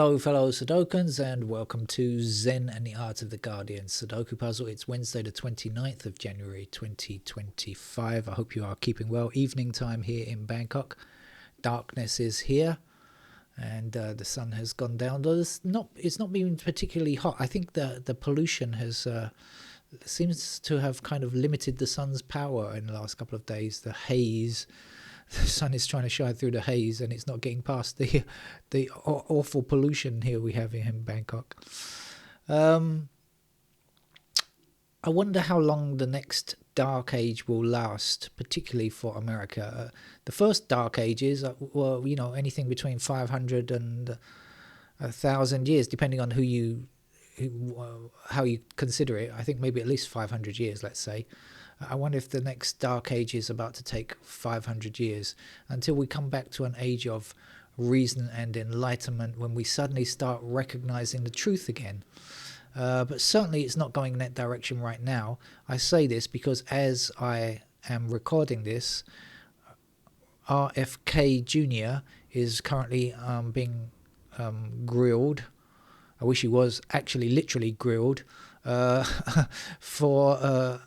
Hello, fellow Sudokans, and welcome to Zen and the Art of the Guardian Sudoku Puzzle. It's Wednesday, the 29th of January 2025. I hope you are keeping well. Evening time here in Bangkok. Darkness is here, and the sun has gone down. Though it's not been particularly hot. I think the pollution has seems to have kind of limited the sun's power in the last couple of days. The haze. The sun is trying to shine through the haze, and it's not getting past the awful pollution here we have in Bangkok. I wonder how long the next dark age will last, particularly for America. The first dark ages were, anything between 500 and 1,000 years, depending on how you consider it. I think maybe at least 500 years, let's say. I wonder if the next dark age is about to take 500 years until we come back to an age of reason and enlightenment, when we suddenly start recognizing the truth again. But certainly it's not going in that direction right now. I say this because as I am recording this, RFK Jr. is currently being grilled. I wish he was actually literally grilled for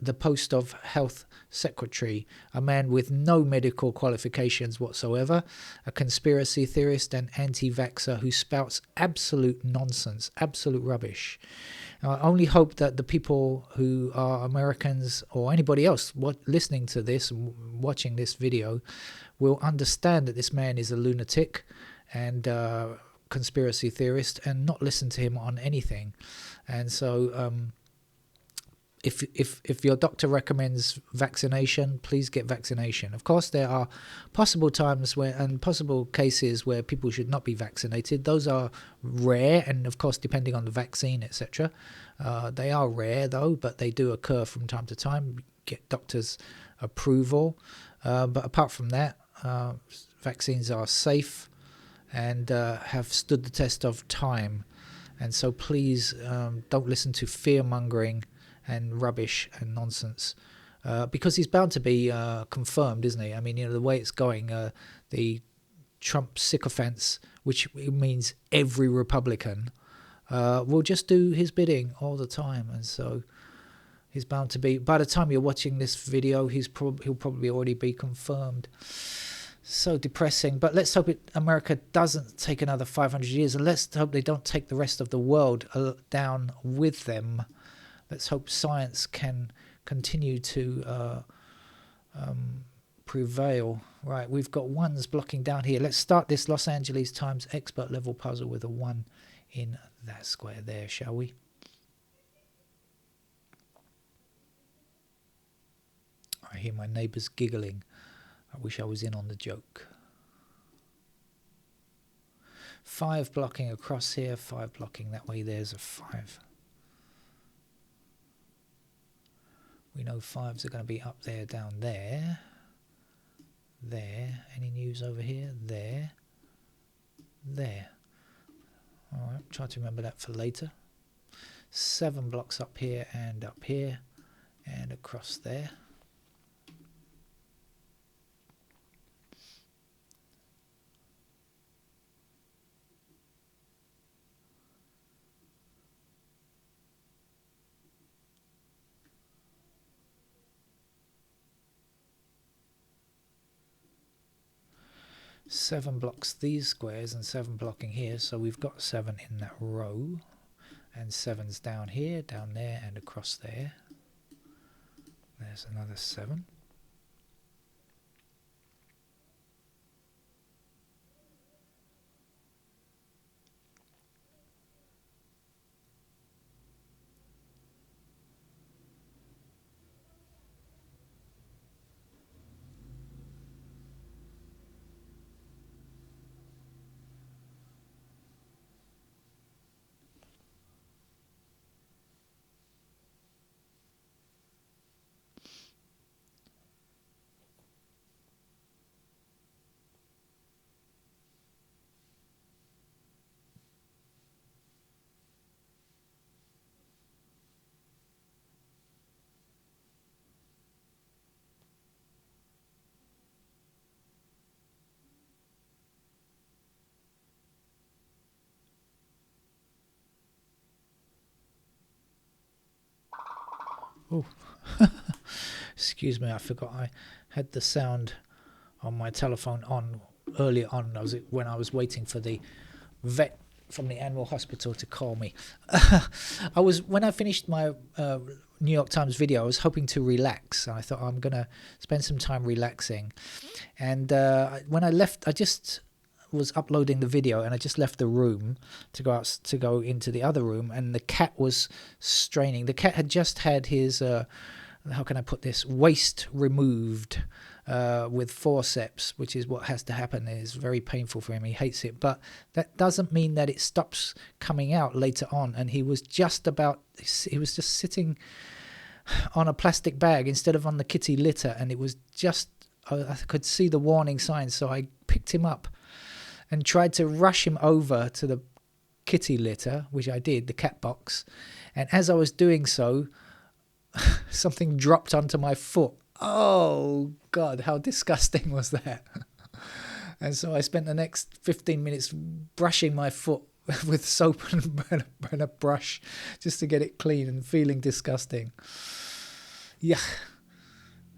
the post of health secretary, a man with no medical qualifications whatsoever, a conspiracy theorist and anti-vaxxer who spouts absolute nonsense, absolute rubbish. I only hope that the people who are Americans or anybody else listening to this, watching this video, will understand that this man is a lunatic and conspiracy theorist, and not listen to him on anything. And so if your doctor recommends vaccination, please get vaccination. Of course, there are possible times and possible cases where people should not be vaccinated. Those are rare, and of course, depending on the vaccine, etc. They are rare, though, but they do occur from time to time. Get doctors' approval. But apart from that, vaccines are safe and have stood the test of time. And so please don't listen to fear-mongering and rubbish and nonsense, because he's bound to be confirmed, isn't he? I mean, the way it's going, the Trump sycophants, which means every Republican, will just do his bidding all the time, and so he's bound to be. By the time you're watching this video, he'll probably already be confirmed. So depressing. But let's hope America doesn't take another 500 years, and let's hope they don't take the rest of the world down with them. Let's hope science can continue to prevail. Right, we've got ones blocking down here. Let's start this Los Angeles Times expert level puzzle with a 1 in that square there, shall we? I hear my neighbours giggling. I wish I was in on the joke. 5 blocking across here, 5 blocking that way. There's a 5. We know 5s are going to be up there, down there. There. Any news over here? There. There. Alright, try to remember that for later. 7 blocks up here and across there. Seven blocks these squares and 7 blocking here, so we've got 7 in that row, and 7's down here, down there, and across there. There's another 7. Oh, excuse me, I forgot I had the sound on my telephone on earlier on. When I was waiting for the vet from the animal hospital to call me. When I finished my New York Times video, I was hoping to relax. I thought I'm gonna spend some time relaxing, and when I left, I just was uploading the video, and I just left the room to go into the other room, and the cat was straining. The cat had just had his how can I put this, waist removed with forceps, which is what has to happen. It's very painful for him. He hates it, but that doesn't mean that it stops coming out later on. And he was just sitting on a plastic bag instead of on the kitty litter, and it was just, I could see the warning signs, so I picked him up and tried to rush him over to the kitty litter, which I did, the cat box. And as I was doing so, something dropped onto my foot. Oh God, how disgusting was that? And so I spent the next 15 minutes brushing my foot with soap and a brush just to get it clean, and feeling disgusting. Yeah.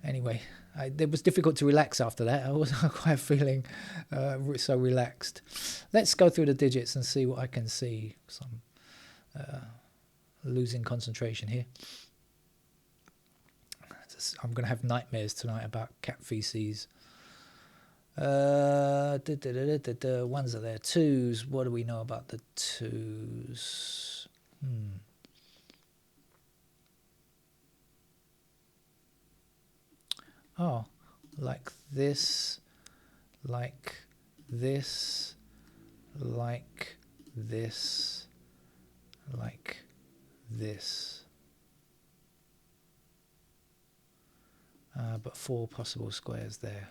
Anyway, it was difficult to relax after that. I wasn't quite feeling so relaxed. Let's go through the digits and see what I can see. I'm losing concentration here. I'm going to have nightmares tonight about cat feces. Ones are there. Twos. What do we know about the twos? Oh, like this, like this, like this, like this. But 4 possible squares there.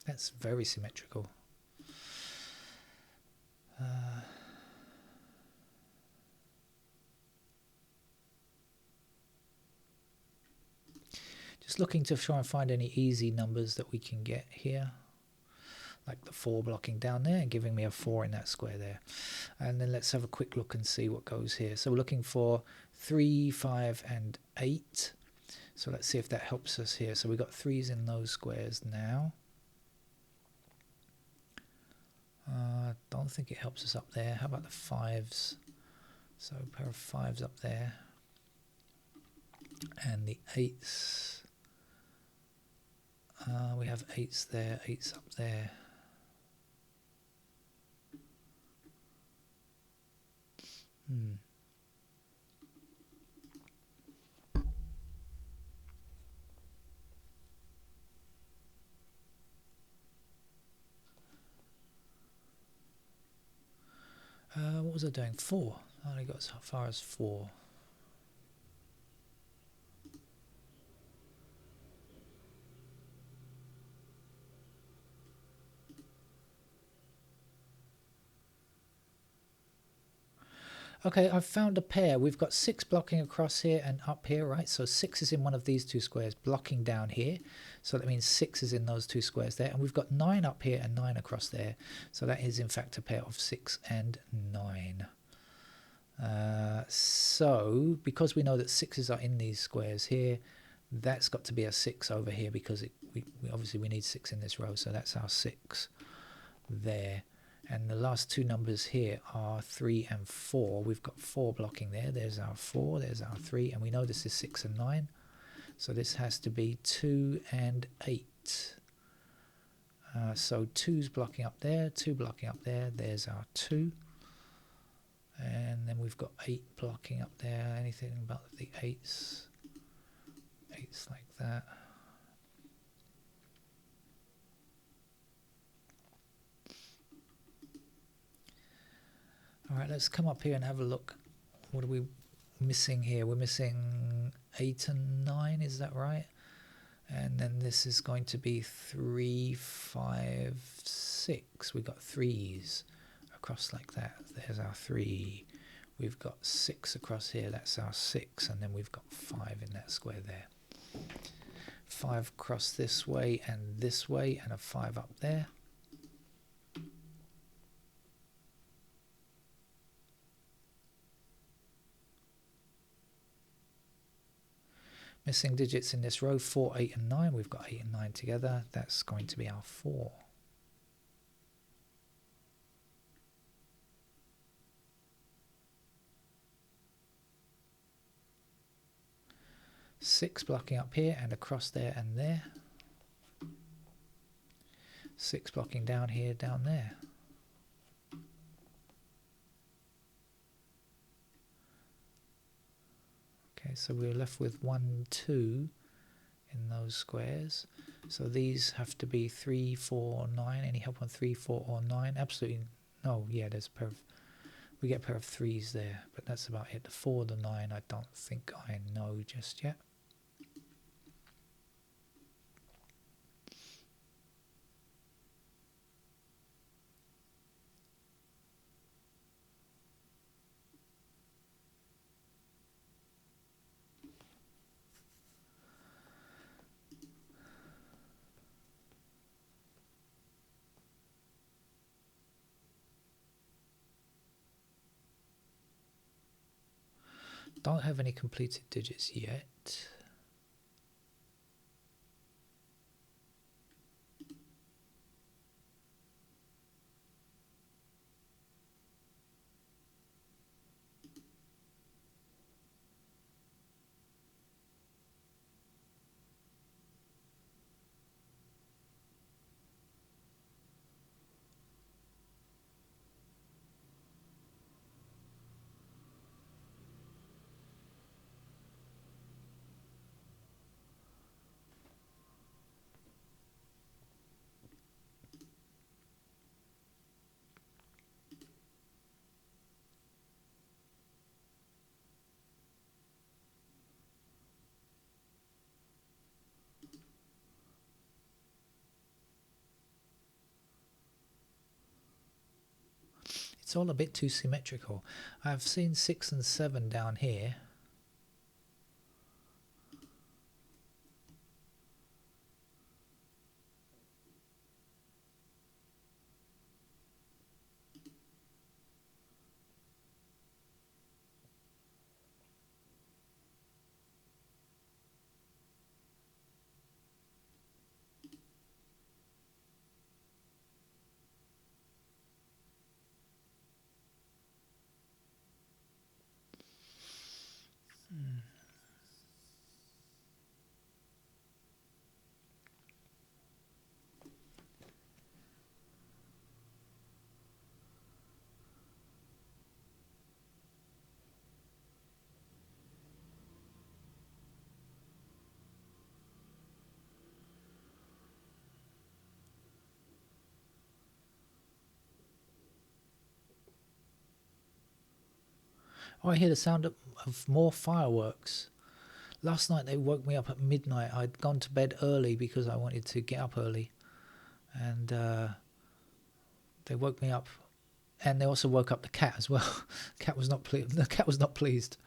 That's very symmetrical. Just looking to try and find any easy numbers that we can get here, like the 4 blocking down there and giving me a 4 in that square there. And then let's have a quick look and see what goes here. So we're looking for 3, 5 and 8. So let's see if that helps us here. So we've got 3s in those squares now. Don't think it helps us up there. How about the 5s? So a pair of 5s up there. And the 8s. We have 8s there, 8s up there. What was I doing? 4. I only got as far as 4. Okay, I've found a pair. We've got 6 blocking across here and up here, right? So 6 is in one of these 2 squares, blocking down here. So that means 6 is in those 2 squares there. And we've got 9 up here and 9 across there. So that is, in fact, a pair of 6 and 9. So because we know that 6s are in these squares here, that's got to be a 6 over here, because obviously we need 6 in this row. So that's our 6 there. And the last 2 numbers here are 3 and 4. We've got 4 blocking there. There's our 4, there's our 3, and we know this is 6 and 9. So this has to be 2 and 8. So 2's blocking up there, 2 blocking up there. There's our 2. And then we've got 8 blocking up there. Anything about the 8s? 8's like that. All right, let's come up here and have a look. What are we missing here? We're missing 8 and 9, is that right? And then this is going to be 3, 5, 6. We've got 3's across like that. There's our 3. We've got 6 across here. That's our 6. And then we've got 5 in that square there. 5 across this way, and a 5 up there. Missing digits in this row, 4, 8 and 9. We've got 8 and 9 together. That's going to be our 4. Six blocking up here and across there and there. 6 blocking down here, down there. Okay, so we're left with 1, 2 in those squares. So these have to be 3, 4, 9. Any help on 3, 4 or 9? Absolutely no. Yeah, there's a pair of, we get a pair of 3s there, but that's about it. The 4, the 9, I don't think I know just yet. Don't have any completed digits yet. It's all a bit too symmetrical. I've seen 6 and 7 down here. Oh, I hear the sound of more fireworks. Last night they woke me up at midnight. I'd gone to bed early because I wanted to get up early. And they woke me up. And they also woke up the cat as well. The cat was not pleased.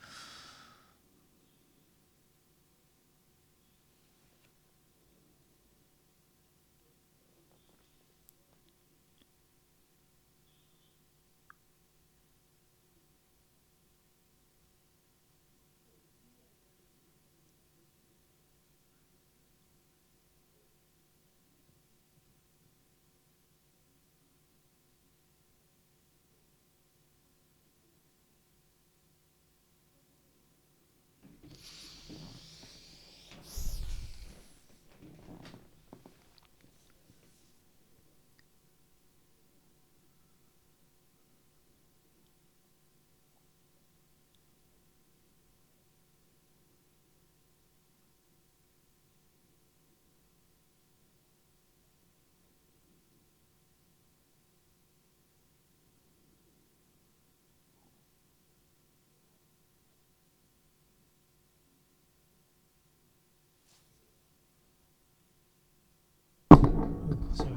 Sorry.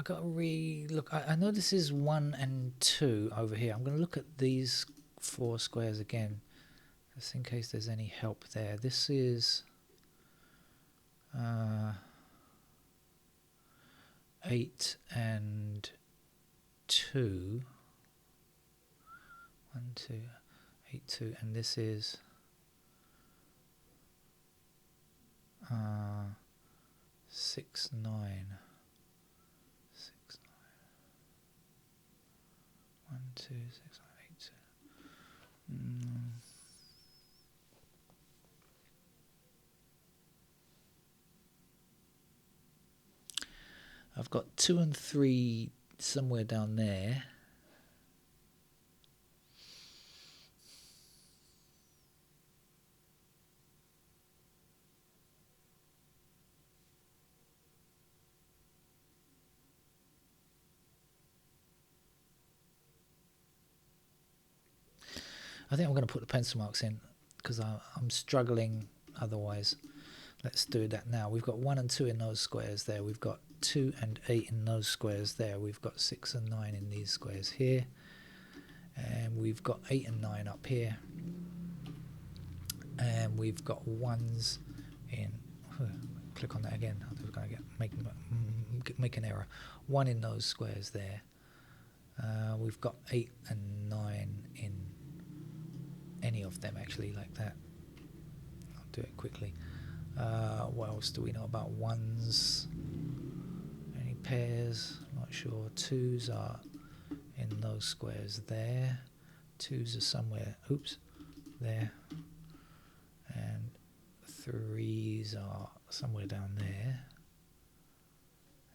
got to re-look. I know this is 1 and 2 over here. I'm going to look at these 4 squares again, just in case there's any help there. This is 8 and 2. 1, 2, 8, 2, and this is 6, 9. 6, 9. 1, 2, 6, 9, 8, 2. I've got 2 and 3 somewhere down there. I think I'm going to put the pencil marks in because I'm struggling otherwise. Let's do that now. We've got 1 and 2 in those squares there. We've got 2 and 8 in those squares there. We've got 6 and 9 in these squares here. And we've got 8 and 9 up here. And we've got 1s in... click on that again. I was going to make an error. 1 in those squares there. We've got 8 and 9 in any of them actually, like that. I'll do it quickly. What else do we know about 1s? Any pairs? Not sure. 2s are in those squares there. 2s are somewhere, oops, there. And 3s are somewhere down there.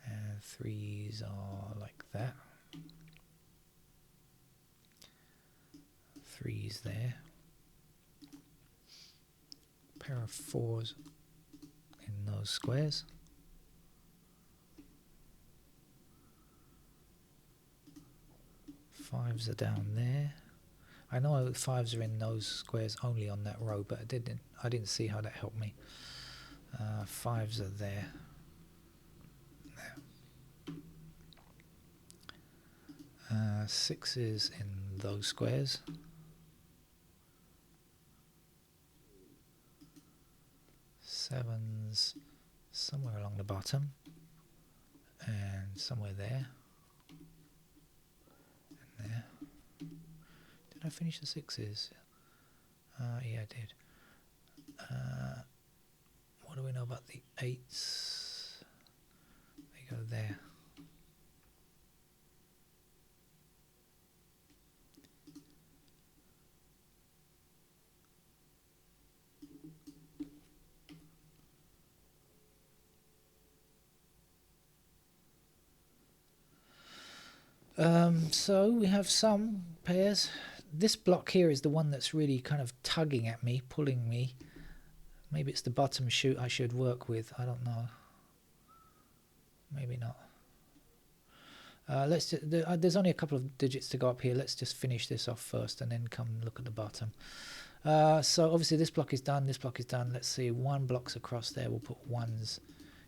And 3s are like that. 3s there. Pair of 4s in those squares. 5s are down there. I know 5s are in those squares only on that row, but I didn't see how that helped me. 5s are there. 6s in those squares. 7s somewhere along the bottom, and somewhere there, and there. Did I finish the 6s? Yeah, I did. What do we know about the 8s? They go there. So we have some pairs. This block here is the one that's really kind of tugging at me, pulling me. Maybe it's the bottom shoot I should work with. I don't know. Maybe not. There's only a couple of digits to go up here. Let's just finish this off first and then come look at the bottom. So obviously this block is done. This block is done. Let's see. 1 block's across there. We'll put 1s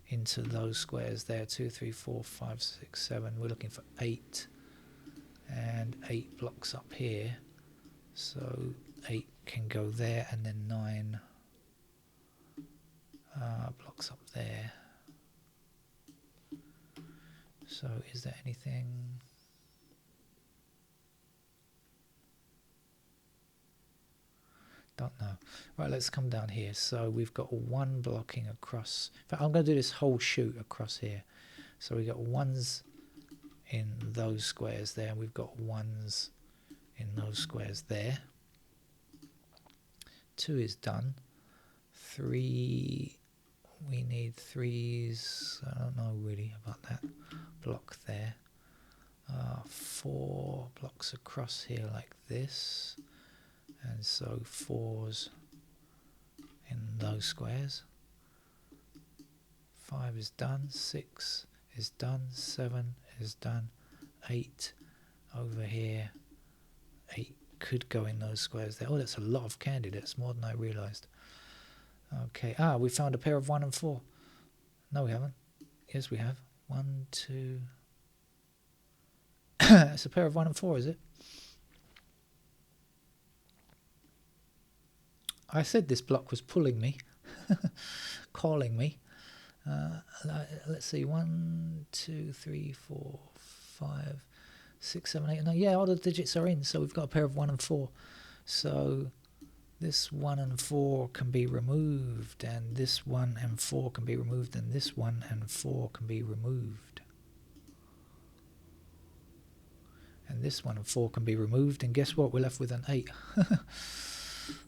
into those squares there. 2, 3, 4, 5, 6, 7. We're looking for 8. And 8 blocks up here, so 8 can go there, and then 9 blocks up there. So is there anything? Don't know. Right, let's come down here. So we've got 1 blocking across. In fact, I'm going to do this whole shoot across here. So we got 1s in those squares there, and we've got 1s in those squares there. 2 is done. 3, we need 3s. I don't know really about that block there. 4 blocks across here like this, and so 4s in those squares. 5 is done. 6 is done. 7 is done. 8 over here. 8 could go in those squares there. Oh, that's a lot of candidates, more than I realized. Okay, we found a pair of 1 and 4. No, we haven't. Yes, we have. 1, 2, It's a pair of 1 and 4, is it? I said this block was pulling me, calling me. Let's see, 1, 2, 3, 4, 5, 6, 7, 8, 9. Yeah, all the digits are in, so we've got a pair of 1 and 4. So this 1 and 4 can be removed, and this 1 and 4 can be removed, and this 1 and 4 can be removed. And this 1 and 4 can be removed, and guess what? We're left with an 8.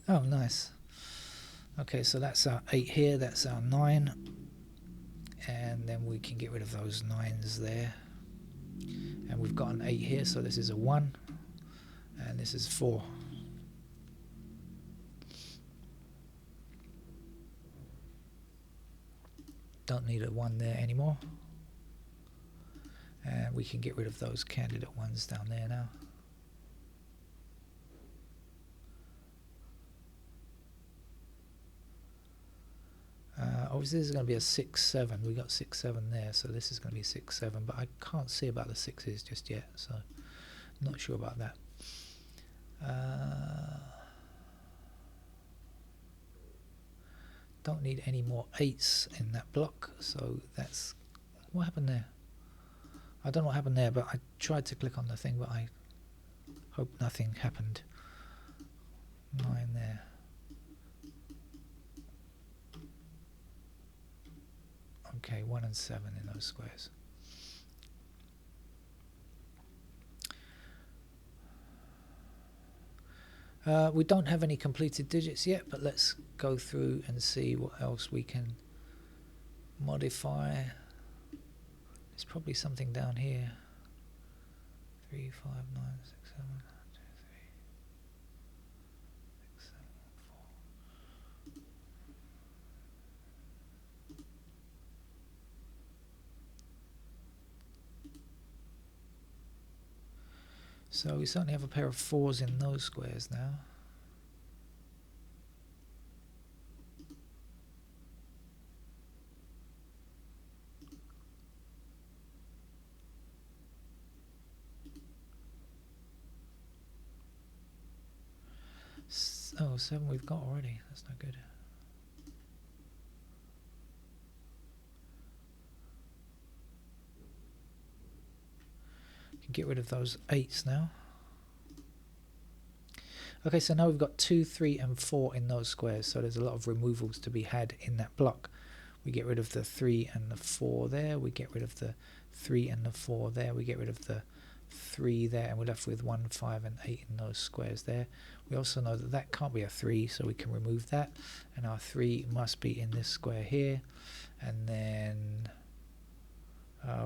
Oh, nice. Okay, so that's our 8 here, that's our 9. And then we can get rid of those 9s there. And we've got an 8 here, so this is a 1. And this is 4. Don't need a 1 there anymore. And we can get rid of those candidate 1s down there now. Obviously this is going to be a 6, 7. We got 6, 7 there, so this is going to be 6, 7. But I can't see about the 6s just yet, so I'm not sure about that. Don't need any more 8s in that block, so that's... What happened there? I don't know what happened there, but I tried to click on the thing, but I hope nothing happened. 9 there. Okay, 1 and 7 in those squares. We don't have any completed digits yet, but let's go through and see what else we can modify. There's probably something down here. 3, 5, 9, 6, 7, 1, 2, 3, 6, 7, 4. So we certainly have a pair of 4s in those squares now. Oh, 7 we've got already. That's not good. Can get rid of those 8s now. Okay, so now we've got 2, 3 and 4 in those squares, so there's a lot of removals to be had in that block. We get rid of the 3 and the 4 there, we get rid of the 3 and the 4 there, we get rid of the 3 there, and we're left with 1, 5 and 8 in those squares there. We also know that that can't be a 3, so we can remove that, and our 3 must be in this square here, and then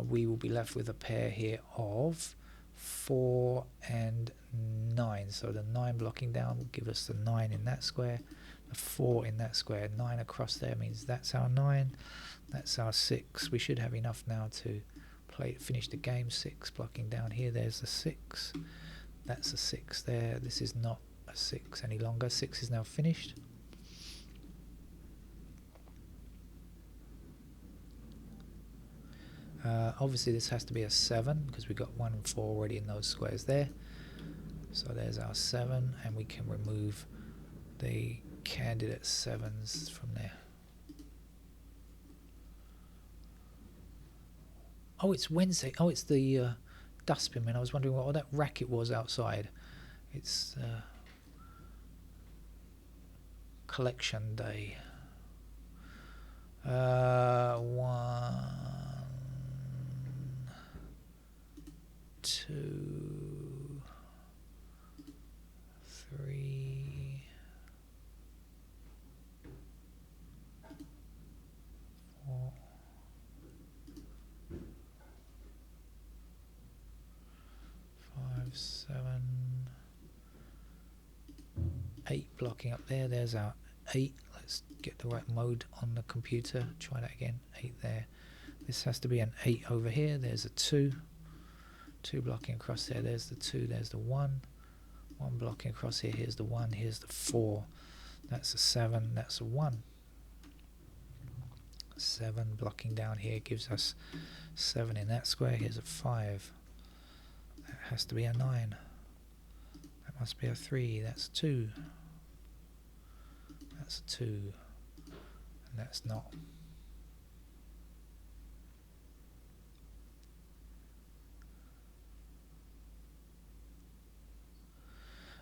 we will be left with a pair here of 4 and 9. So the 9 blocking down will give us the 9 in that square, the 4 in that square. 9 across there means that's our 9, that's our 6. We should have enough now to finish the game. 6 blocking down here, there's the 6, that's a 6 there. This is not a 6 any longer. 6 is now finished. Obviously this has to be a 7 because we got 1 and 4 already in those squares there. So there's our 7, and we can remove the candidate 7s from there. Oh, it's Wednesday. Oh, it's the dustbin man. I was wondering what that racket was outside. It's collection day. 1, 2, 3, 4, 5, 7, 8 blocking up there. There's our 8. Let's get the right mode on the computer. Try that again. 8 there. This has to be an 8 over here. There's a 2. 2 blocking across there. There's the 2. There's the 1. 1 blocking across here. Here's the 1. Here's the 4. That's a 7. That's a 1. 7 blocking down here gives us 7 in that square. Here's a 5. That has to be a 9. That must be a 3. That's 2. That's a 2. And that's not.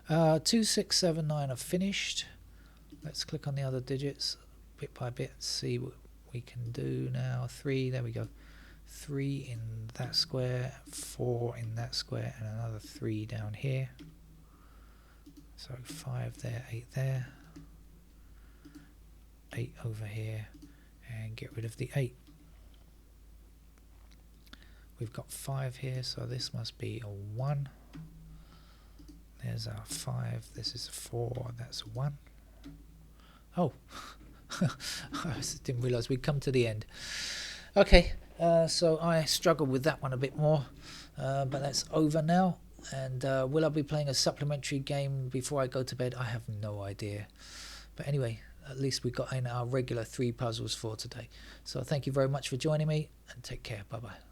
Uh, 2, 6, 7, 9 are finished. Let's click on the other digits bit by bit, see what we can do now. 3, there we go. 3 in that square, 4 in that square, and another 3 down here. So 5 there, 8 there, 8 over here, and get rid of the 8. We've got 5 here, so this must be a 1. There's our 5, this is a 4, that's a 1. Oh, I didn't realise we'd come to the end. Okay, so I struggled with that one a bit more, but that's over now. And will I be playing a supplementary game before I go to bed? I have no idea. But anyway, at least we got in our regular 3 puzzles for today. So thank you very much for joining me, and take care. Bye-bye.